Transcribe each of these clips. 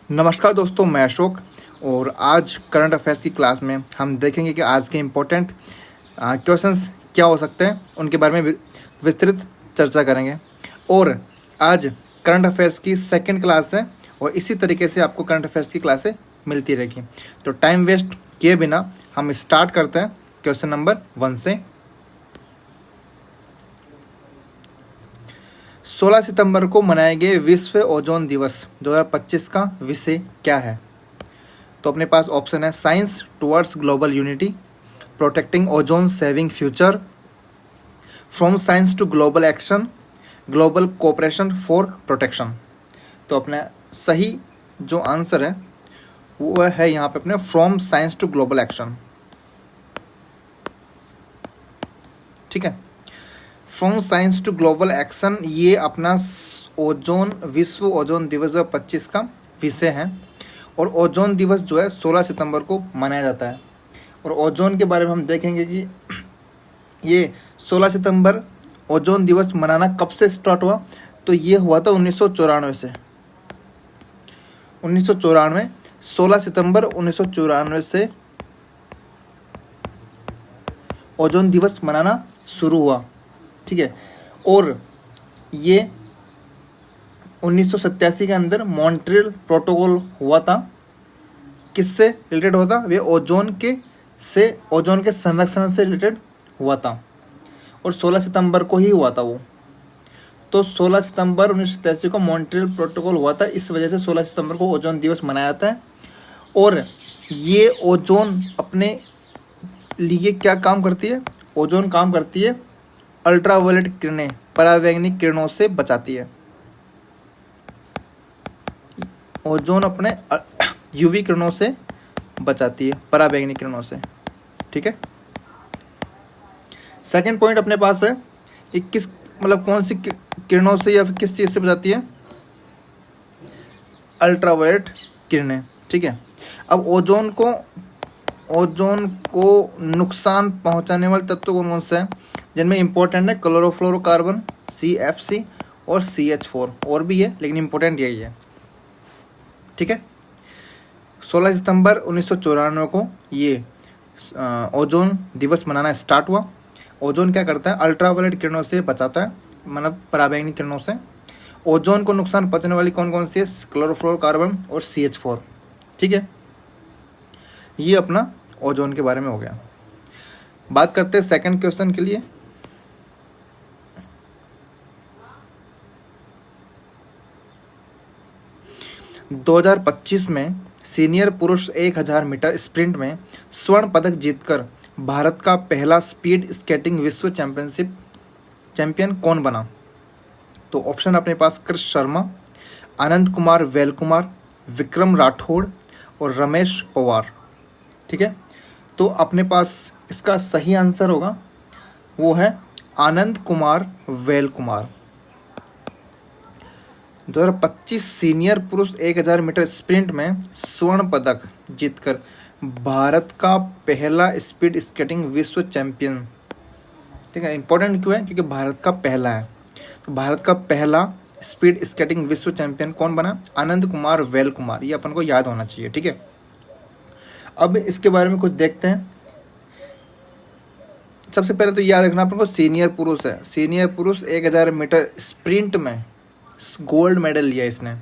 नमस्कार दोस्तों, मैं अशोक और आज करंट अफेयर्स की क्लास में हम देखेंगे कि आज के इम्पोर्टेंट क्वेश्चंस क्या हो सकते हैं, उनके बारे में विस्तृत चर्चा करेंगे। और आज करंट अफेयर्स की सेकंड क्लास है और इसी तरीके से आपको करंट अफेयर्स की क्लासें मिलती रहेगी। तो टाइम वेस्ट किए बिना हम स्टार्ट करते हैं क्वेश्चन नंबर 1 से। 16 सितंबर को मनाए गए विश्व ओजोन दिवस 2025 का विषय क्या है? तो अपने पास ऑप्शन है science towards global unity, protecting ozone, saving future, from science to global action, global cooperation for protection. तो अपने सही जो आंसर है वो है यहाँ पे अपने from science to global action. ठीक है, from science to global action ये अपना ओजोन विश्व ओजोन दिवस 2025 का विषय है। और ओजोन दिवस जो है 16 सितंबर को मनाया जाता है। और ओजोन के बारे में हम देखेंगे कि ये 16 सितंबर ओजोन दिवस मनाना कब से स्टार्ट हुआ। तो ये हुआ था 1994 से। 1994 16 सितंबर 1994 से ओजोन दिवस मनाना शुरू हुआ। ठीक है, और ये 1987 के अंदर मॉन्ट्रियल प्रोटोकॉल हुआ था। किससे रिलेटेड हुआ था? वे ओजोन के संरक्षण से रिलेटेड हुआ था और 16 सितंबर को ही हुआ था वो। तो 16 सितंबर 1987 को मॉन्ट्रियल प्रोटोकॉल हुआ था, इस वजह से 16 सितंबर को ओजोन दिवस मनाया जाता है। और ये ओजोन अपने लिए क्या काम करती है? ओजोन काम करती है अल्ट्रावायलेट किरणें, परावैंगनिक किरणों से बचाती है। ओजोन अपने यूवी किरणों से बचाती है, परावैंगनिक किरणों से। ठीक है, सेकंड पॉइंट अपने पास है कि किस कौन सी किरणों से या फिर किस चीज़ से बचाती है? अल्ट्रावायलेट किरणें। ठीक है, अब ओजोन को नुकसान पहुंचाने वाले तत्व कौन कौन से हैं, जिनमें इंपॉर्टेंट है क्लोरोफ्लोरोकार्बन CFC और CH4, और भी है लेकिन इंपॉर्टेंट यही है। ठीक है, 16 सितंबर 1994 को ये ओजोन दिवस मनाना स्टार्ट हुआ। ओजोन क्या करता है? अल्ट्रावायलेट किरणों से बचाता है, मतलब परावैंगनिक किरणों से। ओजोन को नुकसान पहुंचाने वाली कौन कौन सी है? क्लोरोफ्लोरोकार्बन और CH4। ठीक है, ये अपना ओजोन के बारे में हो गया। बात करते हैं सेकंड क्वेश्चन के लिए। – 2025 में सीनियर पुरुष 1000 मीटर स्प्रिंट में स्वर्ण पदक जीतकर भारत का पहला स्पीड स्केटिंग विश्व चैंपियन कौन बना? तो ऑप्शन अपने पास कृष शर्मा, आनंद कुमार वेल कुमार, विक्रम राठौड़ और रमेश पवार। ठीक है, तो अपने पास इसका सही आंसर होगा वो है आनंद कुमार वेल कुमार। 2025 सीनियर पुरुष 1000 मीटर स्प्रिंट में स्वर्ण पदक जीतकर भारत का पहला स्पीड स्केटिंग विश्व चैंपियन। ठीक है, इंपॉर्टेंट क्यों है? क्योंकि भारत का पहला है। तो भारत का पहला स्पीड स्केटिंग विश्व चैंपियन कौन बना? आनंद कुमार वेल कुमार। ये अपन को याद होना चाहिए। ठीक है, अब इसके बारे में कुछ देखते हैं। सबसे पहले तो याद रखना अपन को सीनियर पुरुष है। सीनियर पुरुष 1000 मीटर स्प्रिंट में गोल्ड मेडल लिया इसने।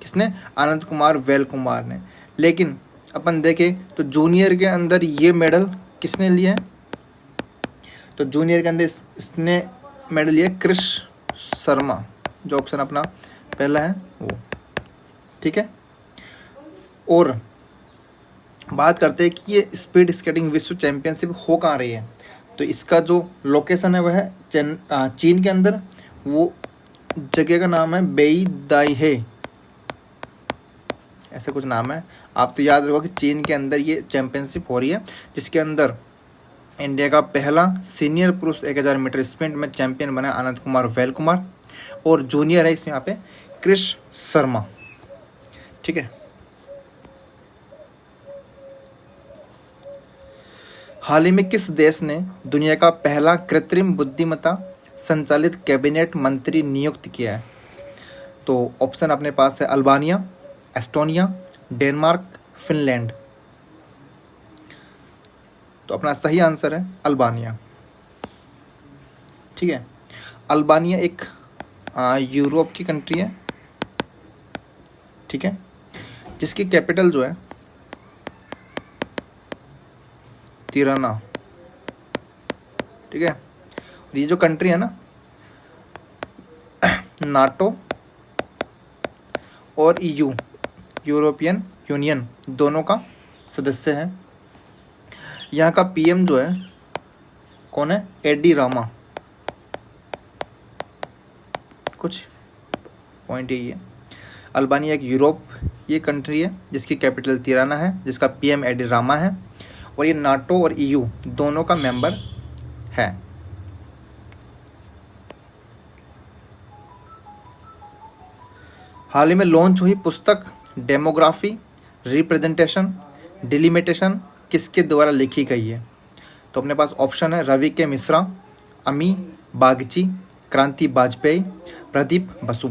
किसने? आनंद कुमार वेल कुमार ने। लेकिन अपन देखें तो जूनियर के अंदर ये मेडल किसने लिया है? तो जूनियर के अंदर इसने मेडल लिया कृष शर्मा, जो ऑप्शन अपना पहला है वो। ठीक है, और बात करते हैं कि ये स्पीड स्केटिंग विश्व चैंपियनशिप हो कहाँ रही है। तो इसका जो लोकेशन है वह है चीन के अंदर। वो जगह का नाम है बेईदाई, ऐसा कुछ नाम है। आप तो याद रखो कि चीन के अंदर ये चैंपियनशिप हो रही है, जिसके अंदर इंडिया का पहला सीनियर पुरुष 1000 मीटर स्प्रिंट में चैंपियन बना आनंद कुमार वेल कुमार, और जूनियर है इसमें यहाँ पे कृष शर्मा। ठीक है, हाल ही में किस देश ने दुनिया का पहला कृत्रिम बुद्धिमत्ता संचालित कैबिनेट मंत्री नियुक्त किया है? तो ऑप्शन अपने पास है अल्बानिया, एस्टोनिया, डेनमार्क, फिनलैंड। तो अपना सही आंसर है अल्बानिया। ठीक है, अल्बानिया एक यूरोप की कंट्री है, ठीक है, जिसकी कैपिटल जो है तिराना। ठीक है, और ये जो कंट्री है ना, नाटो और ईयू, यूरोपियन यूनियन, दोनों का सदस्य है। यहाँ का पीएम जो है कौन है? एडी रामा। कुछ पॉइंट यही है, अल्बानिया एक यूरोप ये कंट्री है जिसकी कैपिटल तिराना है, जिसका पीएम एडी रामा है, और ये नाटो और ईयू दोनों का मेंबर है। हाल ही में लॉन्च हुई पुस्तक डेमोग्राफी, रिप्रेजेंटेशन, डिलिमिटेशन किसके द्वारा लिखी गई है? तो अपने पास ऑप्शन है रवि के मिश्रा, अमी बागची, क्रांति वाजपेयी, प्रदीप बसु।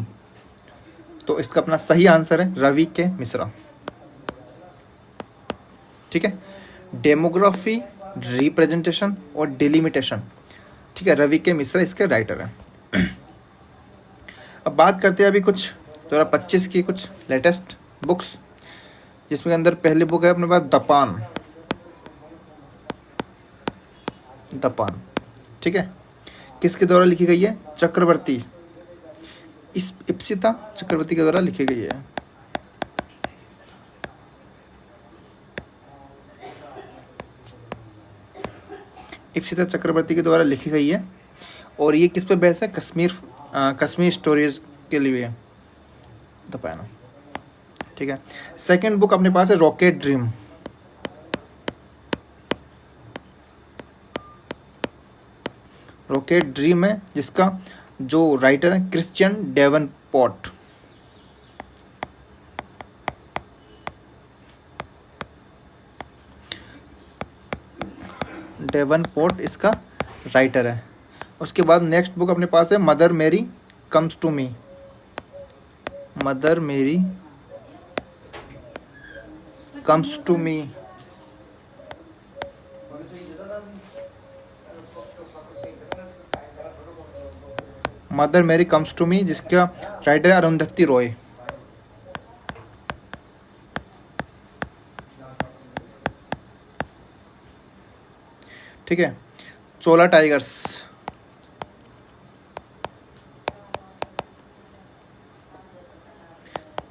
तो इसका अपना सही आंसर है रवि के मिश्रा। ठीक है, डेमोग्राफी, रिप्रेजेंटेशन और डिलिमिटेशन, ठीक है, रवि के मिश्रा इसके राइटर हैं। अब बात करते हैं अभी कुछ 2025 की कुछ लेटेस्ट बुक्स, जिसमें अंदर पहली बुक है अपने पास दपान। दपान, ठीक है, किसके द्वारा लिखी गई है? चक्रवर्ती, इस इप्सिता चक्रवर्ती के द्वारा लिखी गई है। इप्सिता चक्रवर्ती के द्वारा लिखी गई है, और ये किस पे बेस है? कश्मीर स्टोरीज के लिए दपाना। ठीक है, सेकंड बुक अपने पास है रॉकेट ड्रीम। रॉकेट ड्रीम है जिसका जो राइटर है क्रिश्चियन डेवनपोर्ट। डेवनपोर्ट इसका राइटर है। उसके बाद नेक्स्ट बुक अपने पास है मदर मेरी कम्स टू मी। मदर मेरी कम्स टू मी, मदर मेरी कम्स टू मी, जिसका राइटर है अरुंधति रॉय। ठीक है, चोला टाइगर्स,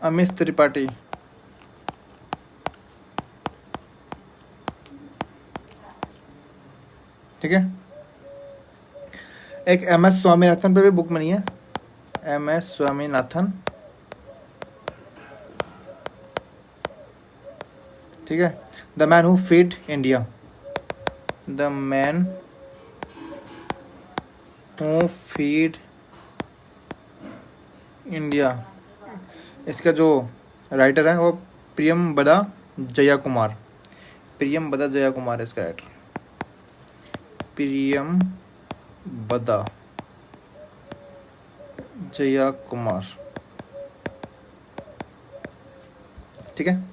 अमिश त्रिपाठी। ठीक है, एक MS स्वामीनाथन पे भी बुक बनी है, MS स्वामीनाथन। ठीक है, the man who feed India, the man who feed India, इसका जो राइटर है वो प्रियमबदा जया कुमार। प्रियमबदा जया कुमार इसका राइटर, प्रियमबदा जया कुमार। ठीक है,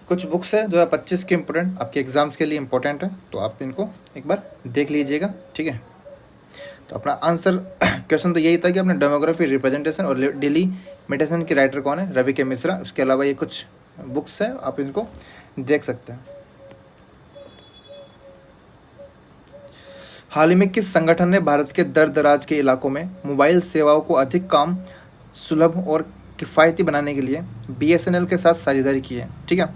कुछ बुक्स है 2025 के इम्पोर्टेंट, आपके एग्जाम्स के लिए इम्पोर्टेंट है, तो आप इनको एक बार देख लीजिएगा। ठीक है, तो अपना आंसर क्वेश्चन तो यही था कि अपने डेमोग्राफी, रिप्रेजेंटेशन और डिलिमिटेशन के राइटर कौन है? रवि के मिश्रा। उसके अलावा ये कुछ बुक्स है, आप इनको देख सकते हैं। हाल ही में किस संगठन ने भारत के दूर दराज के इलाकों में मोबाइल सेवाओं को अधिक काम, सुलभ और किफ़ायती बनाने के लिए BSNL के साथ साझेदारी की है? ठीक है,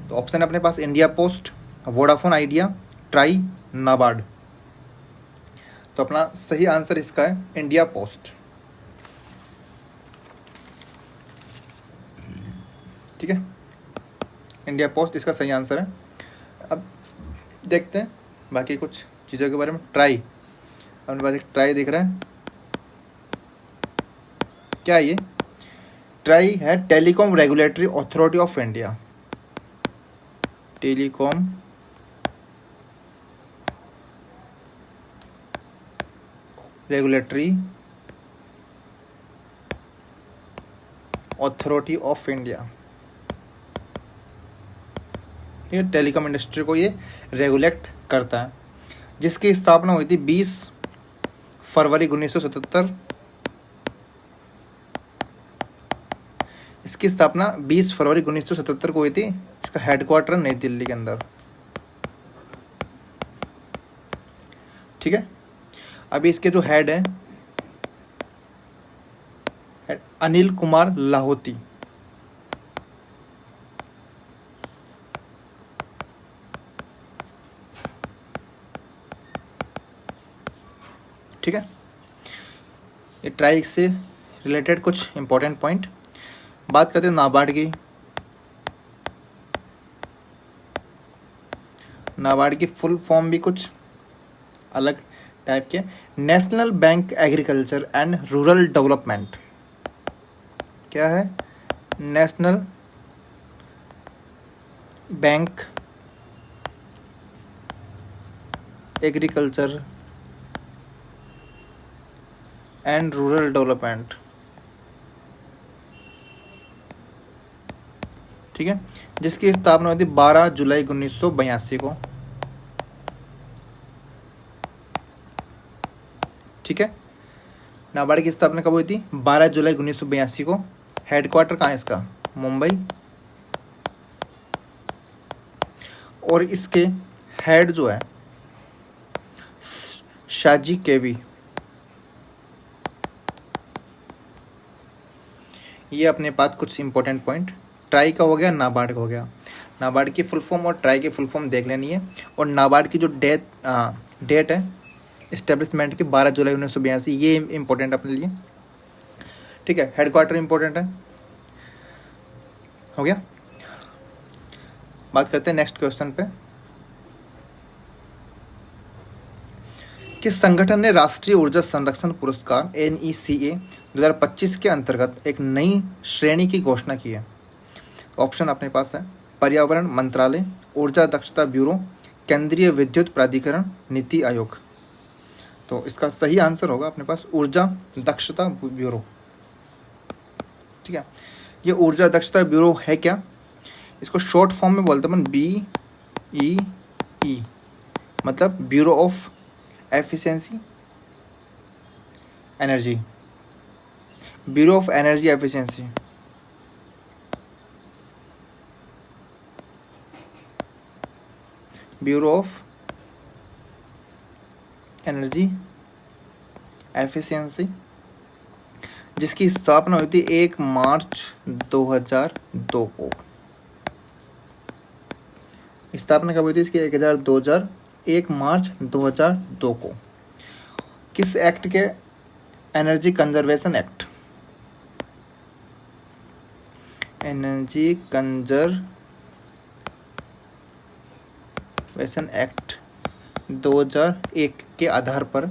तो ऑप्शन है अपने पास India post, Vodafone Idea, TRAI, NABARD. तो अपना सही आंसर इसका है इंडिया पोस्ट। ठीक है, इंडिया पोस्ट इसका सही आंसर है। अब देखते हैं बाकी कुछ चीज़ों के बारे में। ट्राई, अपने पास एक ट्राई दिख रहा है, क्या ये? ट्राई है telecom regulatory authority of India. Telecom regulatory authority of India. ये टेलीकॉम इंडस्ट्री को ये रेगुलेट करता है, जिसकी स्थापना हुई थी 20 फरवरी 1977। इसकी स्थापना 20 फरवरी 1977 को हुई थी। इसका हेडक्वार्टर नई दिल्ली के अंदर। ठीक है, अभी इसके जो हेड है अनिल कुमार लाहोती। ठीक है, ये ट्राई से रिलेटेड कुछ इंपॉर्टेंट पॉइंट। बात करते हैं नाबार्ड की। नाबार्ड की फुल फॉर्म भी कुछ अलग टाइप के। National bank agriculture and rural development. क्या है? National bank agriculture and rural development. ठीक है, जिसकी स्थापना हुई थी 12 जुलाई 1982 को। ठीक है, नाबार्ड की स्थापना कब हुई थी? 12 जुलाई 1982 को। हेडक्वार्टर कहाँ है इसका? मुंबई। और इसके हेड जो है शाजी केवी। ये अपने पास कुछ इंपॉर्टेंट पॉइंट। ट्राई का हो गया, नाबार्ड का हो गया। नाबार्ड की फुल फॉर्म और ट्राई की फुल फॉर्म देख लेनी है। और नाबार्ड की जो डेट है इस्टेब्लिशमेंट की 12 जुलाई 1982, ये इंपॉर्टेंट अपने लिए। ठीक है, हेडक्वार्टर इंपॉर्टेंट है। हो गया। बात करते हैं नेक्स्ट क्वेश्चन पे। किस संगठन ने राष्ट्रीय ऊर्जा संरक्षण पुरस्कार NECA 2025 के अंतर्गत एक नई श्रेणी की घोषणा की है? ऑप्शन अपने पास है पर्यावरण मंत्रालय, ऊर्जा दक्षता ब्यूरो, केंद्रीय विद्युत प्राधिकरण, नीति आयोग। तो इसका सही आंसर होगा अपने पास ऊर्जा दक्षता ब्यूरो। ठीक है, ये ऊर्जा दक्षता ब्यूरो है क्या? इसको शॉर्ट फॉर्म में बोलते हैं BEE, मतलब bureau of efficiency energy, bureau of energy efficiency. Bureau of energy efficiency, जिसकी स्थापना हुई थी 1 मार्च 2002 को। स्थापना कब हुई थी इसकी? 1 मार्च 2002 को। किस एक्ट के? Energy conservation act. Energy conservation act 2001 के आधार पर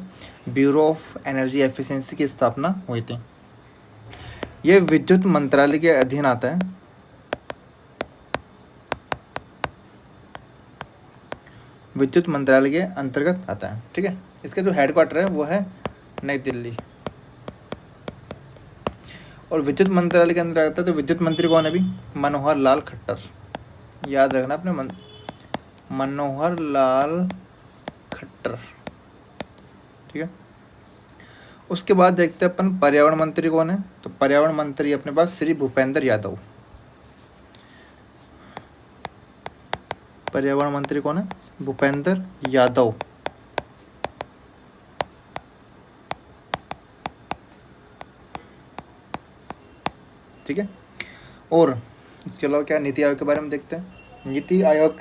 ब्यूरो ऑफ एनर्जी एफिशिएंसी की स्थापना हुई थी। यह विद्युत मंत्रालय के अधीन आता है। विद्युत मंत्रालय के अंतर्गत आता है। ठीक है, इसका जो हेडक्वार्टर है वो है नई दिल्ली। और विद्युत मंत्रालय के अंदर आता है तो विद्युत मंत्री कौन है अभी? मनोहर लाल खट्टर। याद रखना अपने मनोहर लाल खट्टर। ठीक है, उसके बाद देखते हैं अपन पर्यावरण मंत्री कौन है। तो पर्यावरण मंत्री अपने पास श्री भूपेंद्र यादव। पर्यावरण मंत्री कौन है? भूपेंद्र यादव। ठीक है, और इसके अलावा क्या नीति आयोग के बारे में देखते हैं। नीति आयोग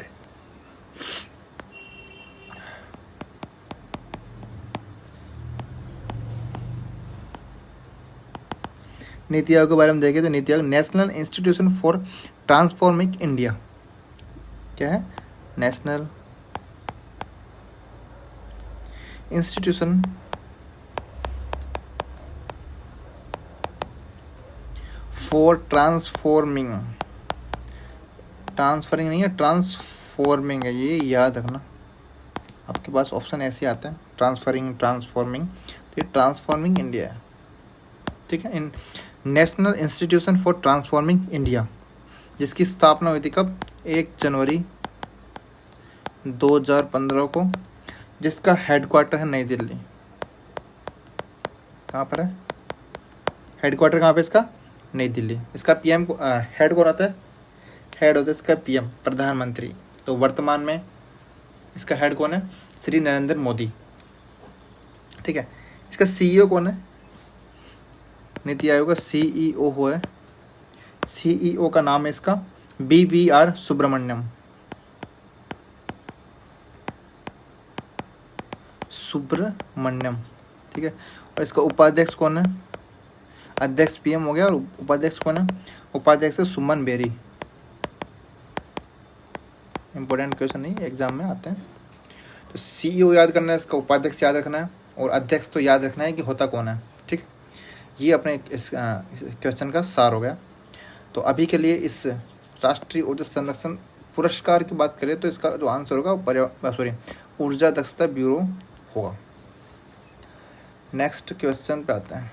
के बारे में देखें तो NITI Aayog national institution for transforming India. क्या है? नेशनल इंस्टीट्यूशन फॉर ट्रांसफॉर्मिंग नहीं है, ट्रांसफॉर्मिंग है, ये याद रखना। आपके पास ऑप्शन ऐसे आता है ट्रांसफॉर्मिंग, तो ये ट्रांसफॉर्मिंग इंडिया है। ठीक है, in national institution for transforming India, जिसकी स्थापना हुई थी कब? 1 जनवरी 2015 को, जिसका हेडक्वार्टर है नई दिल्ली। कहाँ पर है हेडक्वार्टर? कहाँ पे इसका? नई दिल्ली। इसका पीएम हेड कौन आता है? हेड होता है इसका पीएम, प्रधानमंत्री। तो वर्तमान में इसका हेड कौन है? श्री नरेंद्र मोदी। ठीक है। इसका सीईओ कौन है? नीति आयोग का सीईओ है, सीईओ का नाम है इसका BVR सुब्रमण्यम। ठीक है। और इसका उपाध्यक्ष कौन है? अध्यक्ष पीएम हो गया, और उपाध्यक्ष कौन है? उपाध्यक्ष है सुमन बेरी। इंपॉर्टेंट क्वेश्चन नहीं, एग्जाम में आते हैं। तो सीईओ याद करना है, इसका उपाध्यक्ष याद रखना है, और अध्यक्ष तो याद रखना है कि होता कौन है। ठीक है, ये अपने इस क्वेश्चन का सार हो गया। तो अभी के लिए इस राष्ट्रीय ऊर्जा संरक्षण पुरस्कार की बात करें तो इसका जो आंसर होगा वो ऊर्जा दक्षता ब्यूरो होगा। नेक्स्ट क्वेश्चन पे आते हैं।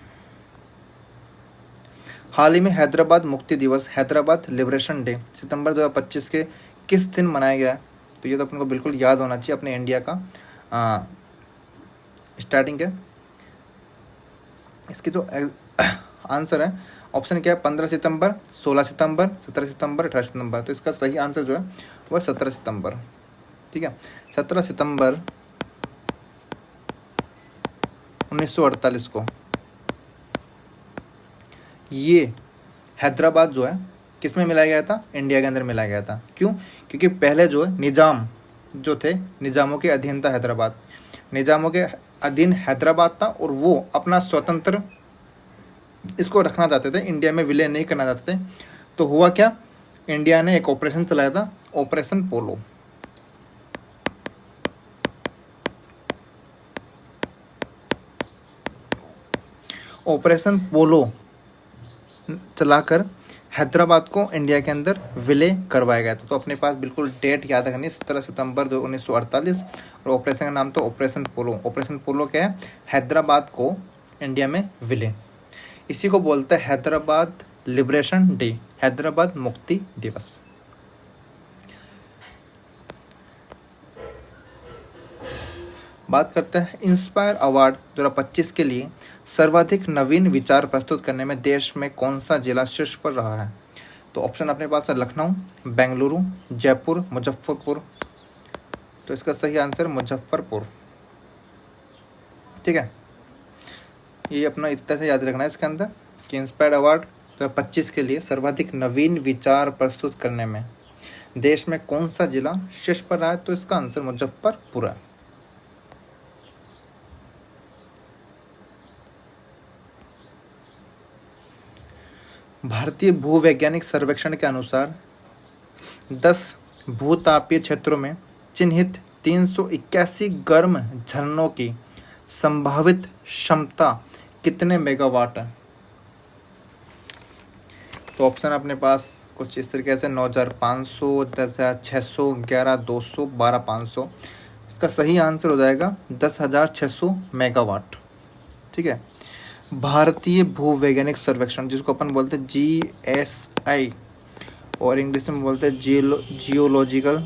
हाल ही में हैदराबाद मुक्ति दिवस, हैदराबाद लिबरेशन डे सितंबर 2025 के किस दिन मनाया गया है? तो ये तो अपन को बिल्कुल याद होना चाहिए, अपने इंडिया का स्टार्टिंग है। इसकी जो आंसर है ऑप्शन क्या है? 15 सितंबर, 16 सितंबर, 17 सितंबर, 18 सितंबर। तो इसका सही आंसर जो है वह 17 सितंबर। ठीक है, 17 सितंबर 1948 को ये हैदराबाद जो है किस में मिलाया गया था? इंडिया के अंदर मिलाया गया था। क्यों? क्योंकि पहले जो है निज़ाम जो थे, निज़ामों के अधीन था हैदराबाद, निज़ामों के अधीन हैदराबाद था, और वो अपना स्वतंत्र इसको रखना चाहते थे, इंडिया में विलय नहीं करना चाहते थे। तो हुआ क्या? इंडिया ने एक ऑपरेशन चलाया था, ऑपरेशन पोलो। ऑपरेशन पोलो चलाकर हैदराबाद को इंडिया के अंदर विलय करवाया गया था। तो अपने पास बिल्कुल डेट याद रखनी है, 17 सितंबर 1948, और ऑपरेशन का नाम तो ऑपरेशन पोलो। ऑपरेशन पोलो क्या है? हैदराबाद को इंडिया में विलय। इसी को बोलते हैं हैदराबाद लिबरेशन डे, हैदराबाद मुक्ति दिवस। बात करते हैं इंस्पायर अवार्ड 2025 के लिए सर्वाधिक नवीन विचार प्रस्तुत करने में देश में कौन सा जिला शीर्ष पर रहा है? तो ऑप्शन अपने पास है लखनऊ, बेंगलुरु, जयपुर, मुजफ्फरपुर। तो इसका सही आंसर मुजफ्फरपुर। ठीक है, ये अपना इतना से याद रखना है इसके अंदर कि इंस्पायर अवार्ड 2025 के लिए सर्वाधिक नवीन विचार प्रस्तुत करने में देश में कौन सा जिला शीर्ष पर रहा है? तो इसका आंसर मुजफ्फरपुर है। भारतीय भूवैज्ञानिक सर्वेक्षण के अनुसार 10 भूतापीय क्षेत्रों में चिन्हित 381 गर्म झरनों की संभावित क्षमता कितने मेगावाट है? तो ऑप्शन अपने पास कुछ इस तरीके से 9,500, 10,600, 11,200, 12,500। इसका सही आंसर हो जाएगा 10,600 मेगावाट। ठीक है, भारतीय भूवैज्ञानिक सर्वेक्षण जिसको अपन बोलते हैं GSI, और इंग्लिश में बोलते हैं जियोलॉजिकल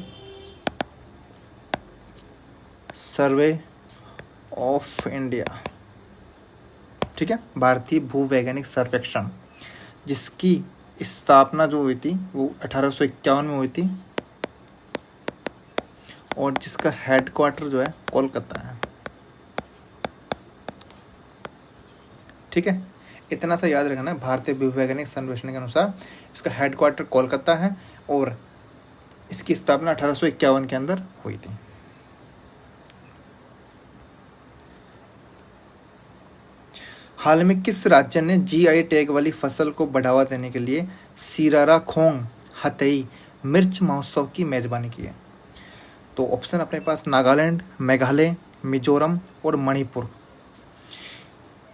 सर्वे ऑफ इंडिया। ठीक है, भारतीय भूवैज्ञानिक सर्वेक्षण जिसकी स्थापना जो हुई थी वो 1851 में हुई थी, और जिसका हेडक्वार्टर जो है कोलकाता है। ठीक है, इतना सा याद रखना है। भारतीय भूवैज्ञानिक सर्वेक्षण के अनुसार इसका हेडक्वार्टर कोलकाता है, और इसकी स्थापना 1851 के अंदर हुई थी। हाल में किस राज्य ने GI टैग वाली फसल को बढ़ावा देने के लिए सिरारा खोंग हथई मिर्च महोत्सव की मेजबानी की है? तो ऑप्शन अपने पास नागालैंड, मेघालय, मिजोरम और मणिपुर।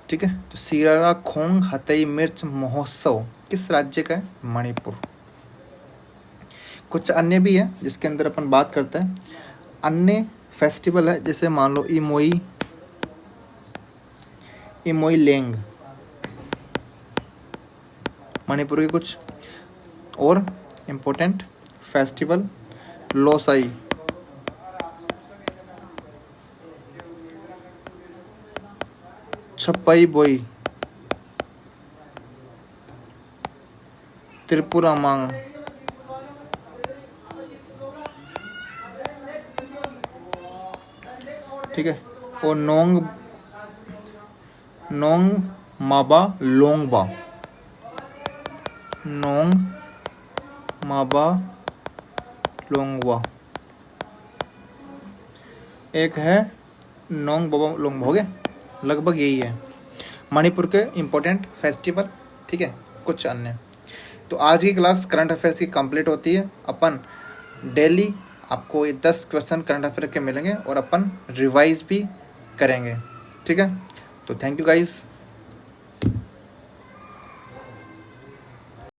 ठीक है, तो सिरारा खोंग हथई मिर्च महोत्सव किस राज्य का है? मणिपुर। कुछ अन्य भी है जिसके अंदर अपन बात करते हैं। अन्य फेस्टिवल है जैसे मान लो इमोई लेंग, मणिपुर के कुछ और इम्पोर्टेंट फेस्टिवल, लोसाई, छप्पई बोई, त्रिपुरा मांग, ठीक है, और नोंग माबा लोंगबा, नोंग माबा लोंगबा, एक है नोंग बाबा लोंगबा। हो गया, लगभग यही है मणिपुर के इम्पोर्टेंट फेस्टिवल। ठीक है, कुछ अन्य। तो आज की क्लास करंट अफेयर्स की कंप्लीट होती है। अपन डेली आपको ये 10 क्वेश्चन करंट अफेयर के मिलेंगे और अपन रिवाइज भी करेंगे। ठीक है, तो थैंक यू गाइस।